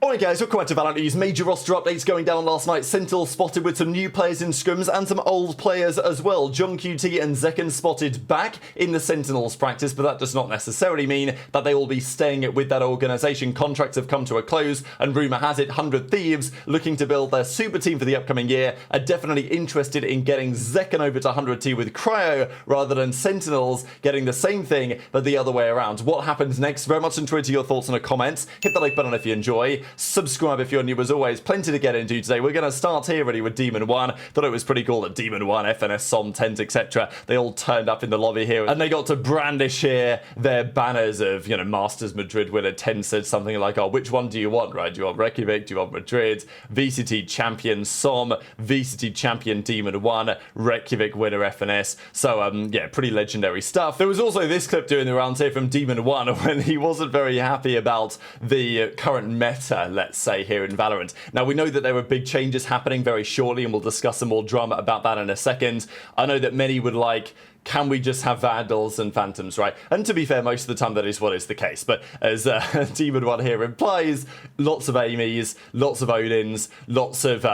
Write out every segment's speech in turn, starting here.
Morning guys, welcome back to VALORANT News. Major roster updates going down last night. Sentinels spotted with some new players in scrims and some old players as well. Gen.G and Zekken spotted back in the Sentinels practice, but that does not necessarily mean that they will be staying with that organisation. Contracts have come to a close, and rumour has it 100 Thieves, looking to build their super team for the upcoming year, are definitely interested in getting Zekken over to 100T with Cryo, rather than Sentinels getting the same thing, but the other way around. What happens next? Very much enjoy your thoughts in the comments. Hit the like button if you enjoy. Subscribe if you're new. As always, plenty to get into today. We're going to start here really with Demon 1. Thought it was pretty cool that Demon 1, FNS, SOM, Tent, etc. they all turned up in the lobby here, and they got to brandish here their banners of, Masters Madrid winner. Tent said something like, oh, which one do you want, right? Do you want Reykjavik? Do you want Madrid? VCT champion SOM, VCT champion Demon 1, Reykjavik winner FNS. So, yeah, pretty legendary stuff. There was also this clip doing the rounds here from Demon 1 when he wasn't very happy about the current meta, let's say, here in VALORANT. Now, we know that there are big changes happening very shortly, and we'll discuss some more drama about that in a second. I know that many would like, can we just have Vandals and Phantoms, right? And to be fair, most of the time that is what is the case. But as Demon 1 here implies, lots of Amy's, lots of Odins, lots of,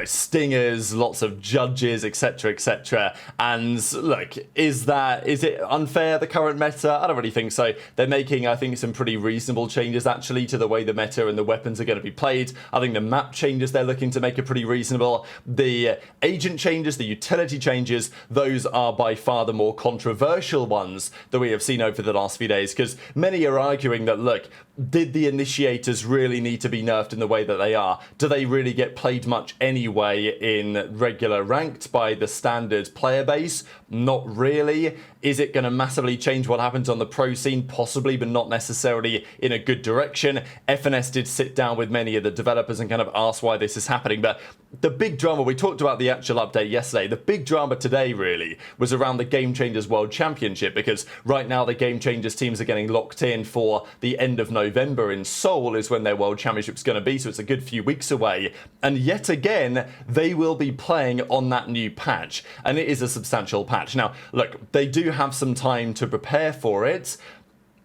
Stingers, lots of Judges, etc., etc. And look, is it unfair, the current meta? I don't really think so. They're making, I think, some pretty reasonable changes, actually, to the way the meta and the weapons are going to be played. I think the map changes they're looking to make are pretty reasonable. The agent changes, the utility changes, those are by far the more controversial ones that we have seen over the last few days, because many are arguing that, look, did the initiators really need to be nerfed in the way that they are? Do they really get played much anyway in regular ranked by the standard player base? Not really. Is it going to massively change what happens on the pro scene? Possibly, but not necessarily in a good direction. FNS did sit down with many of the developers and kind of ask why this is happening, but the big drama, we talked about the actual update yesterday, the big drama today really was around the Game Changers World Championship, because right now the Game Changers teams are getting locked in for the end of November in Seoul is when their World Championship's going to be, so it's a good few weeks away, and yet again they will be playing on that new patch, and it is a substantial patch. Now look, they do have some time to prepare for it,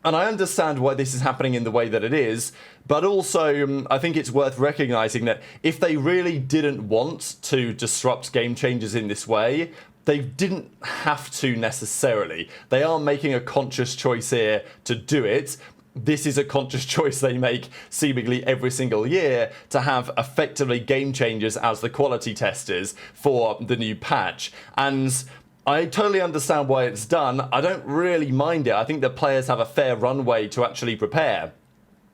and I understand why this is happening in the way that it is, but also I think it's worth recognizing that if they really didn't want to disrupt Game Changers in this way, they didn't have to necessarily. They are making a conscious choice here to do it. This is a conscious choice they make seemingly every single year, to have effectively Game Changers as the quality testers for the new patch. And I totally understand why it's done. I don't really mind it. I think the players have a fair runway to actually prepare.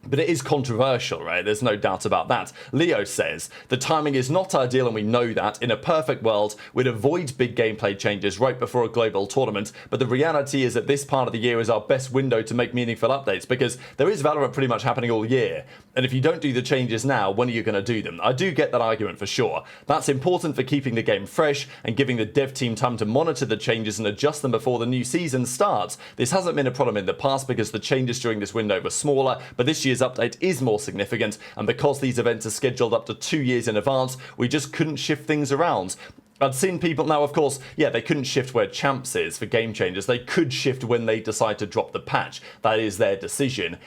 But it is controversial, right? There's no doubt about that. Leo says, the timing is not ideal and we know that. In a perfect world, we'd avoid big gameplay changes right before a global tournament. But the reality is that this part of the year is our best window to make meaningful updates, because there is VALORANT pretty much happening all year. And if you don't do the changes now, when are you going to do them? I do get that argument for sure. That's important for keeping the game fresh and giving the dev team time to monitor the changes and adjust them before the new season starts. This hasn't been a problem in the past because the changes during this window were smaller, but this year's update is more significant, and because these events are scheduled up to 2 years in advance, we just couldn't shift things around. I'd seen people, now of course, yeah, they couldn't shift where Champs is for Game Changers. They could shift when they decide to drop the patch. That is their decision.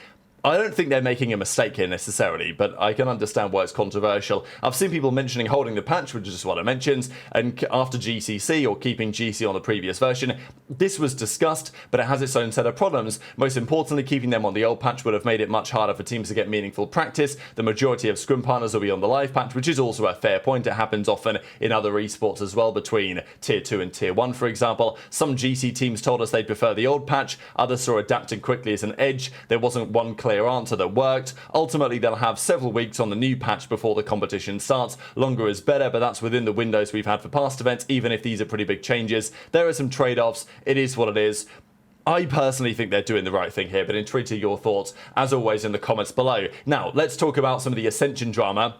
I don't think they're making a mistake here necessarily, but I can understand why it's controversial. I've seen people mentioning holding the patch, which is just what I mentioned, and after GCC, or keeping GC on the previous version. This was discussed, but it has its own set of problems. Most importantly, keeping them on the old patch would have made it much harder for teams to get meaningful practice. The majority of scrim partners will be on the live patch, which is also a fair point. It happens often in other esports as well, between Tier 2 and Tier 1, for example. Some GC teams told us they'd prefer the old patch. Others saw adapting quickly as an edge. There wasn't one clear answer that worked. Ultimately, they'll have several weeks on the new patch before the competition starts. Longer is better, but that's within the windows we've had for past events, even if these are pretty big changes. There are some trade-offs. It is what it is. I personally think they're doing the right thing here, but intrigued to your thoughts, as always, in the comments below. Now, let's talk about some of the Ascension drama.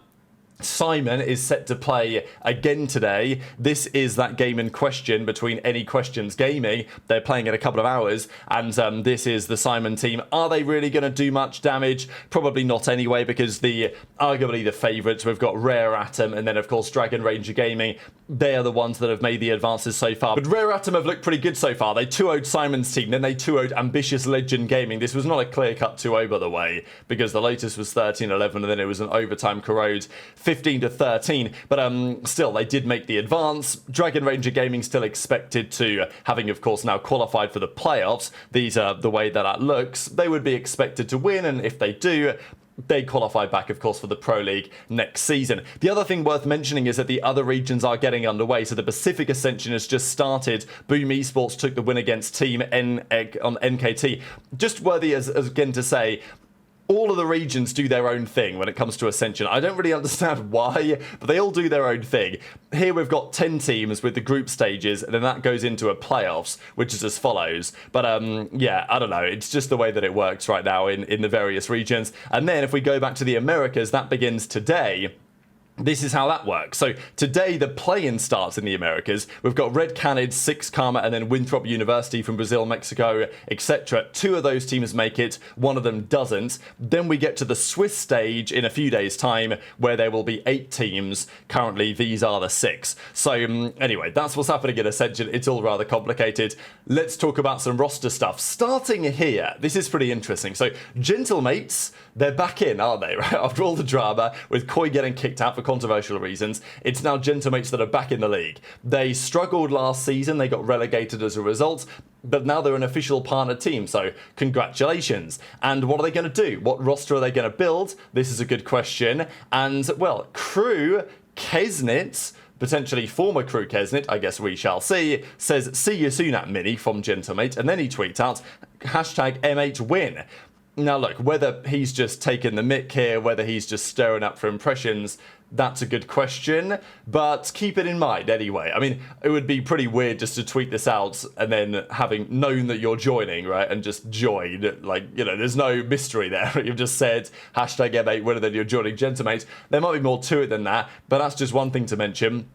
Simon is set to play again today. This is that game in question between Any Questions Gaming. They're playing in a couple of hours, and this is the Simon team. Are they really going to do much damage? Probably not anyway, because arguably the favourites, we've got Rare Atom and then of course Dragon Ranger Gaming. They are the ones that have made the advances so far. But Rare Atom have looked pretty good so far. They 2-0'd Simon's team, then they 2-0'd Ambitious Legend Gaming. This was not a clear-cut 2-0, by the way, because the latest was 13-11, and then it was an overtime corrode 15-13, but still, they did make the advance. Dragon Ranger Gaming still expected to, having of course now qualified for the playoffs. These are the way that looks. They would be expected to win, and if they do, they qualify back, of course, for the Pro League next season. The other thing worth mentioning is that the other regions are getting underway. So the Pacific Ascension has just started. Boom Esports took the win against Team N on NKT. Just worthy as again to say, all of the regions do their own thing when it comes to Ascension. I don't really understand why, but they all do their own thing. Here we've got 10 teams with the group stages, and then that goes into a playoffs, which is as follows. But yeah, I don't know. It's just the way that it works right now in the various regions. And then if we go back to the Americas, that begins today. This is how that works. So today the play-in starts in the Americas. We've got Red Canids, Six Karma, and then Winthrop University from Brazil, Mexico, etc. 2 of those teams make it, 1 of them doesn't. Then we get to the Swiss stage in a few days' time, where there will be 8 teams. Currently, these are the 6. So anyway, that's what's happening in Ascension. It's all rather complicated. Let's talk about some roster stuff. Starting here, this is pretty interesting. So Gentlemates, they're back in, aren't they? Right? After all the drama with Koi getting kicked out for controversial reasons, it's now Gentlemates that are back in the league. They struggled last season, they got relegated as a result, but now they're an official partner team, so congratulations. And what are they going to do? What roster are they going to build? This is a good question. And, well, Crew Kesnit, potentially former Crew Kesnit, I guess we shall see, says, "See you soon at Mini" from Gentlemate, and then he tweets out, #MHWin. Now look, whether he's just taken the mick here, whether he's just stirring up for impressions, that's a good question, but keep it in mind anyway. I mean, it would be pretty weird just to tweet this out and then having known that you're joining, right, and just join. Like, you know, there's no mystery there. You've just said #M8 and then you're joining Gentlemates. There might be more to it than that, but that's just one thing to mention.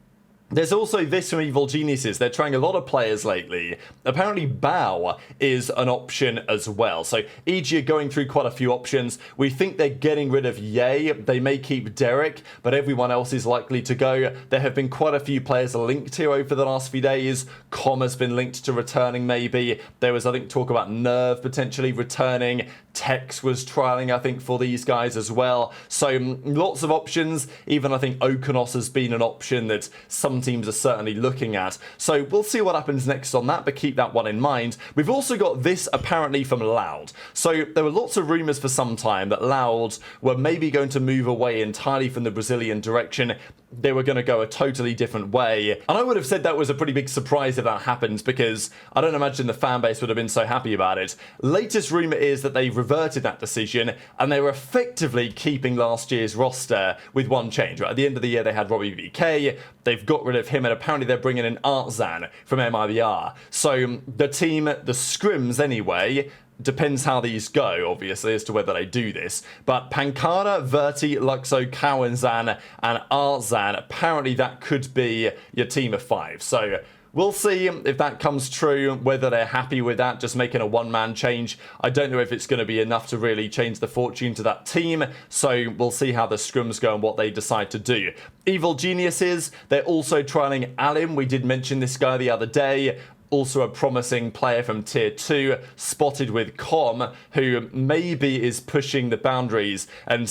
There's also this from Evil Geniuses. They're trying a lot of players lately. Apparently Bao is an option as well. So EG are going through quite a few options. We think they're getting rid of Ye. They may keep Derek, but everyone else is likely to go. There have been quite a few players linked here over the last few days. Com has been linked to returning maybe. There was, I think, talk about Nerve potentially returning. Tex was trialing, I think, for these guys as well. So lots of options. Even I think Okonos has been an option that some teams are certainly looking at. So we'll see what happens next on that, but keep that one in mind. We've also got this apparently from Loud. So there were lots of rumours for some time that Loud were maybe going to move away entirely from the Brazilian direction. They were going to go a totally different way. And I would have said that was a pretty big surprise if that happened, because I don't imagine the fan base would have been so happy about it. Latest rumour is that they've reverted that decision and they were effectively keeping last year's roster with one change. Right? At the end of the year they had Robbie VK, they've got rid of him, and apparently they're bringing in Artzan from MIBR. So the team, the Scrims anyway, depends how these go, obviously, as to whether they do this. But Pankara, Verti, Luxo, Cowanzan, and Artzan, apparently that could be your team of 5. So we'll see if that comes true, whether they're happy with that, just making a one-man change. I don't know if it's going to be enough to really change the fortune to that team, so we'll see how the Scrims go and what they decide to do. Evil Geniuses, they're also trialing Alim. We did mention this guy the other day. Also a promising player from Tier 2, spotted with Com, who maybe is pushing the boundaries. And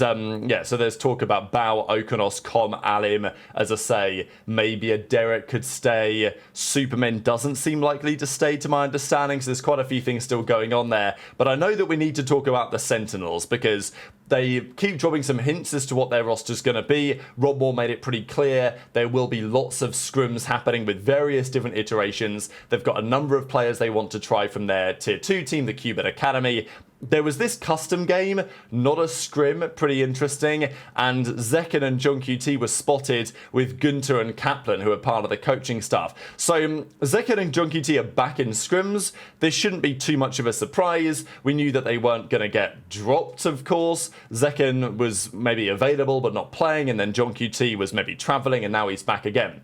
yeah, so there's talk about Bao, Okonos, Com, Alim. As I say, maybe a Derek could stay. Superman doesn't seem likely to stay, to my understanding, so there's quite a few things still going on there. But I know that we need to talk about the Sentinels, because they keep dropping some hints as to what their roster's going to be. Rob Moore made it pretty clear. There will be lots of scrims happening with various different iterations. They've got a number of players they want to try from their Tier 2 team, the Cubit Academy. there was this custom game, not a scrim, pretty interesting, and Zekken and Gen.G were spotted with Gunter and Kaplan, who are part of the coaching staff. So Zekken and Gen.G are back in scrims. This shouldn't be too much of a surprise. We knew that they weren't going to get dropped, of course. Zekken was maybe available but not playing, and then Gen.G was maybe travelling, and now he's back again.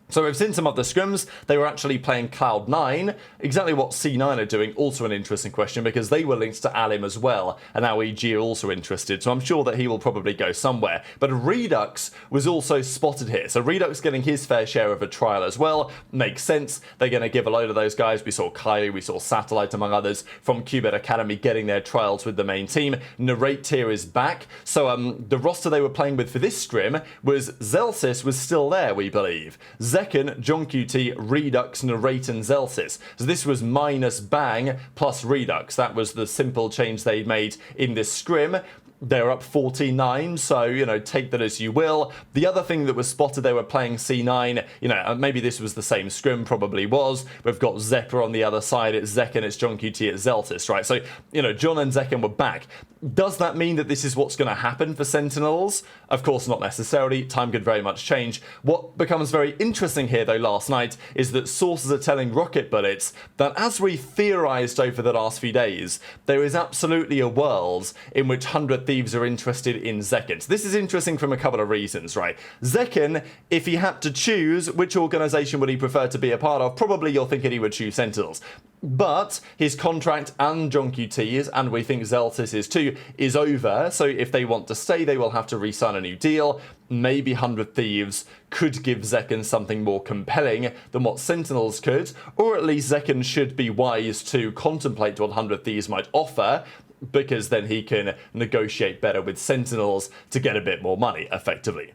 So we've seen some of the scrims. They were actually playing Cloud9. Exactly what C9 are doing, also an interesting question, because they were linked to Alim as well, and now EG are also interested, so I'm sure that he will probably go somewhere. But Redux was also spotted here, so Redux getting his fair share of a trial as well. Makes sense. They're going to give a load of those guys. We saw Kylie, we saw Satellite, among others, from Qubit Academy getting their trials with the main team. Narrate here is back. So the roster they were playing with for this scrim was Zelsis was still there, we believe. Zekken, Gen.G, Redux, Narrate, and Zelsis. So this was minus Bang plus Redux. That was the simple change they made in this scrim. They're up 49, so, you know, take that as you will. The other thing that was spotted, they were playing C9. You know, maybe this was the same scrim, probably was. We've got Zeppa on the other side. It's Zekken, it's Gen.G, it's Zeltis, right? So, you know, John and Zekken were back. Does that mean that this is what's going to happen for Sentinels? Of course, not necessarily. Time could very much change. What becomes very interesting here, though, last night, is that sources are telling Rocket Bullets that as we theorized over the last few days, there is absolutely a world in which 100 Thieves are interested in Zekken. So this is interesting from a couple of reasons, right? Zekken, if he had to choose which organization would he prefer to be a part of, probably you're thinking he would choose Sentinels. But his contract and Gen.G's, and we think Zeltis' too, is over. So if they want to stay, they will have to re-sign a new deal. Maybe 100 Thieves could give Zekken something more compelling than what Sentinels could, or at least Zekken should be wise to contemplate what 100 Thieves might offer, because then he can negotiate better with Sentinels to get a bit more money, effectively.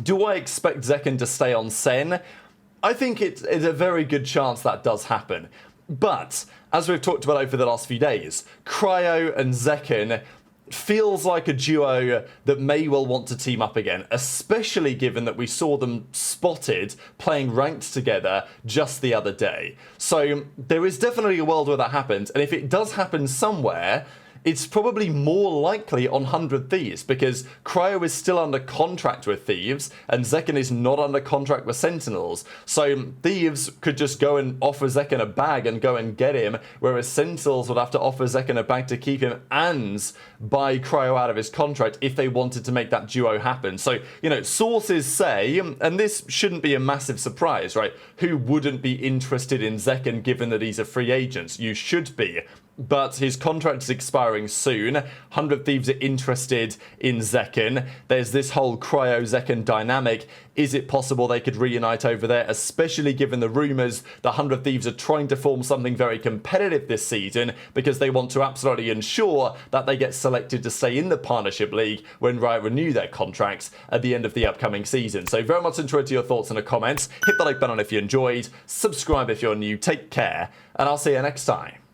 Do I expect Zekken to stay on Sen? I think it's a very good chance that does happen. But, as we've talked about over the last few days, Cryo and Zekken feels like a duo that may well want to team up again, especially given that we saw them spotted playing ranked together just the other day. So there is definitely a world where that happens, and if it does happen somewhere, it's probably more likely on 100 Thieves, because Cryo is still under contract with Thieves, and Zekken is not under contract with Sentinels. So Thieves could just go and offer Zekken a bag and go and get him, whereas Sentinels would have to offer Zekken a bag to keep him and buy Cryo out of his contract if they wanted to make that duo happen. So, you know, sources say, and this shouldn't be a massive surprise, right? Who wouldn't be interested in Zekken given that he's a free agent? You should be. But his contract is expiring soon. 100 Thieves are interested in Zekken. There's this whole Cryo-Zekken dynamic. Is it possible they could reunite over there, especially given the rumours that 100 Thieves are trying to form something very competitive this season because they want to absolutely ensure that they get selected to stay in the Partnership League when Riot renew their contracts at the end of the upcoming season. So very much interested to your thoughts in the comments. Hit the like button if you enjoyed. Subscribe if you're new. Take care, and I'll see you next time.